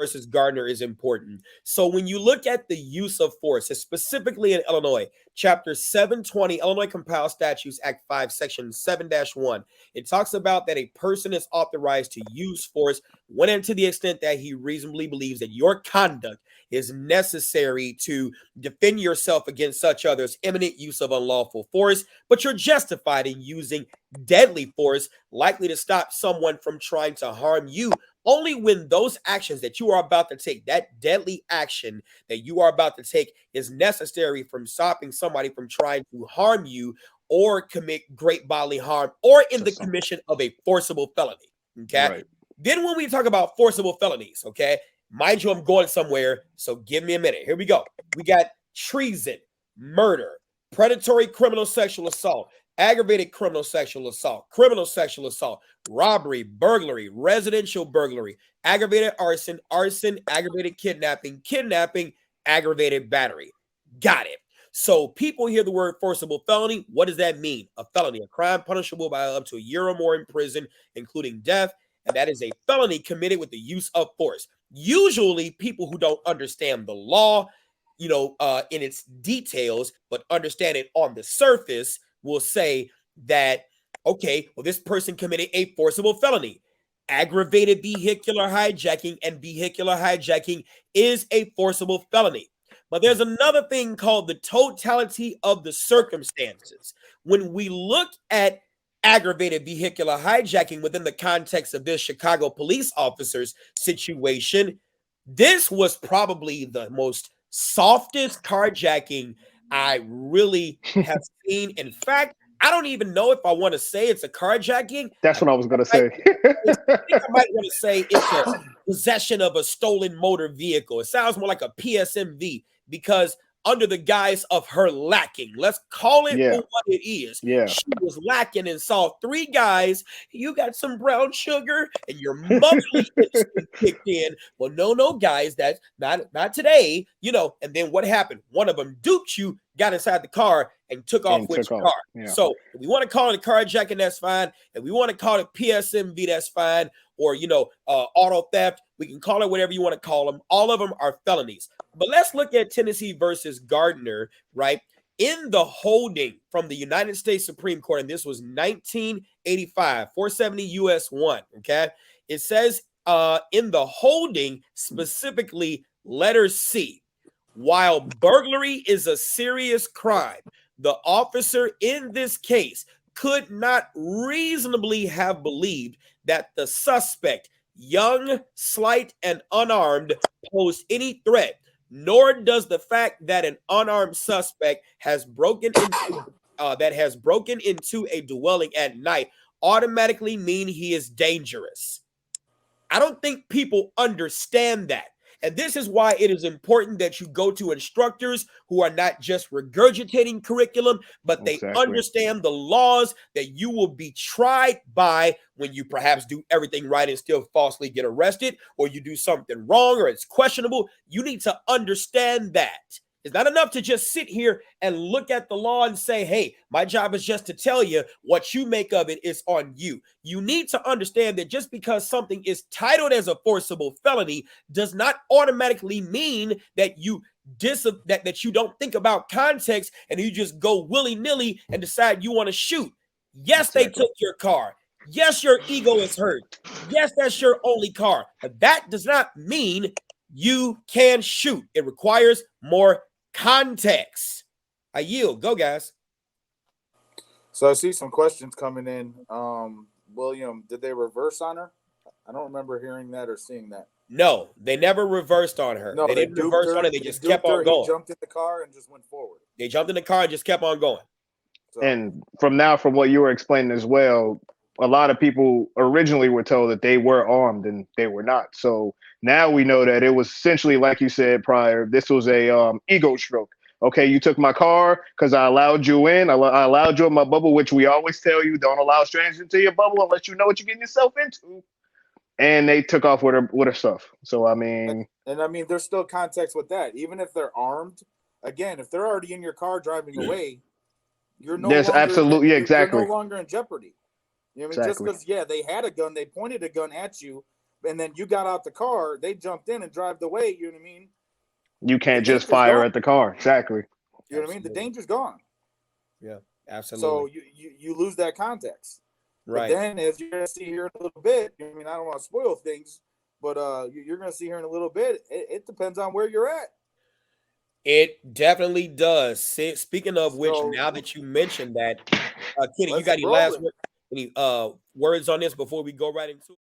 versus Gardner is important. So when you look at the use of force, specifically in Illinois, Chapter 720, Illinois Compiled Statutes Act 5, Section 7-1, it talks about that a person is authorized to use force when and to the extent that he reasonably believes that your conduct is necessary to defend yourself against such others' imminent use of unlawful force, but you're justified in using deadly force likely to stop someone from trying to harm you only when those actions that you are about to take, that deadly action that you are about to take, is necessary from stopping somebody from trying to harm you or commit great bodily harm or in the commission of a forcible felony. Okay. Right. Then when we talk about forcible felonies, okay, mind you, I'm going somewhere, so give me a minute. Here we go. We got treason, murder, predatory criminal sexual assault, aggravated criminal sexual assault, robbery, burglary, residential burglary, aggravated arson, aggravated kidnapping, aggravated battery. Got it. So people hear the word forcible felony. What does that mean? A felony, a crime punishable by up to a year or more in prison, including death. And that is a felony committed with the use of force. Usually people who don't understand the law, in its details, but understand it on the surface, will say that, okay, well, this person committed a forcible felony. Aggravated vehicular hijacking and vehicular hijacking is a forcible felony. But there's another thing called the totality of the circumstances. When we look at aggravated vehicular hijacking within the context of this Chicago police officer's situation, this was probably the most softest carjacking I really have seen. In fact, I don't even know if I want to say it's a carjacking. That's what I was going to say. I think I might want to say it's a possession of a stolen motor vehicle. It sounds more like a PSMV because under the guise of her lacking, let's call it for what it is. Yeah. She was lacking and saw three guys. You got some brown sugar, and your motherly instinct kicked in. Well, no, guys, that's not today. And then what happened? One of them duped you, got inside the car, and took off with your car. Yeah. So if we want to call it a carjacking, that's fine. If we want to call it PSMV, that's fine. Or, auto theft, we can call it whatever you want to call them. All of them are felonies. But let's look at Tennessee versus Gardner, right? In the holding from the United States Supreme Court, and this was 1985, 470 U.S. 1, okay? It says in the holding, specifically letter C, while burglary is a serious crime, the officer in this case could not reasonably have believed that the suspect, young, slight, and unarmed, posed any threat, nor does the fact that an unarmed suspect has broken into a dwelling at night automatically mean he is dangerous. I don't think people understand that. And this is why it is important that you go to instructors who are not just regurgitating curriculum, but they understand the laws that you will be tried by when you perhaps do everything right and still falsely get arrested, or you do something wrong or it's questionable. You need to understand that. It's not enough to just sit here and look at the law and say, hey, my job is just to tell you what you make of it is on you. You need to understand that just because something is titled as a forcible felony does not automatically mean that you that you don't think about context and you just go willy-nilly and decide you want to shoot. Yes, they took your car. Yes, your ego is hurt. Yes, that's your only car. But that does not mean you can shoot. It requires more context. I yield. Go, guys. So I see some questions coming in. William, did they reverse on her? I don't remember hearing that or seeing that. No, they never reversed on her. No, they didn't reverse on her. They just kept on going. He jumped in the car and just went forward. They jumped in the car and just kept on going. So. And from what you were explaining as well, a lot of people originally were told that they were armed and they were not. So now we know that it was essentially, like you said prior, this was a ego stroke. Okay, you took my car because I allowed you in. I allowed you in my bubble, which we always tell you, don't allow strangers into your bubble unless you know what you're getting yourself into. And they took off with her stuff. So, I mean. And I mean, there's still context with that. Even if they're armed, again, if they're already in your car driving away, you're no longer in jeopardy. You know what I mean? Exactly. Just because, they had a gun, they pointed a gun at you, and then you got out the car, they jumped in and drove away. You know what I mean? You can't just fire at the car. Exactly. You know what I mean? The danger's gone. Yeah, absolutely. So you lose that context. Right. But then, as you're going to see here in a little bit, I mean, I don't want to spoil things, but you're going to see here in a little bit, it depends on where you're at. It definitely does. Speaking of which, now that you mentioned that, Kenny, you got any last words on this before we go right into it?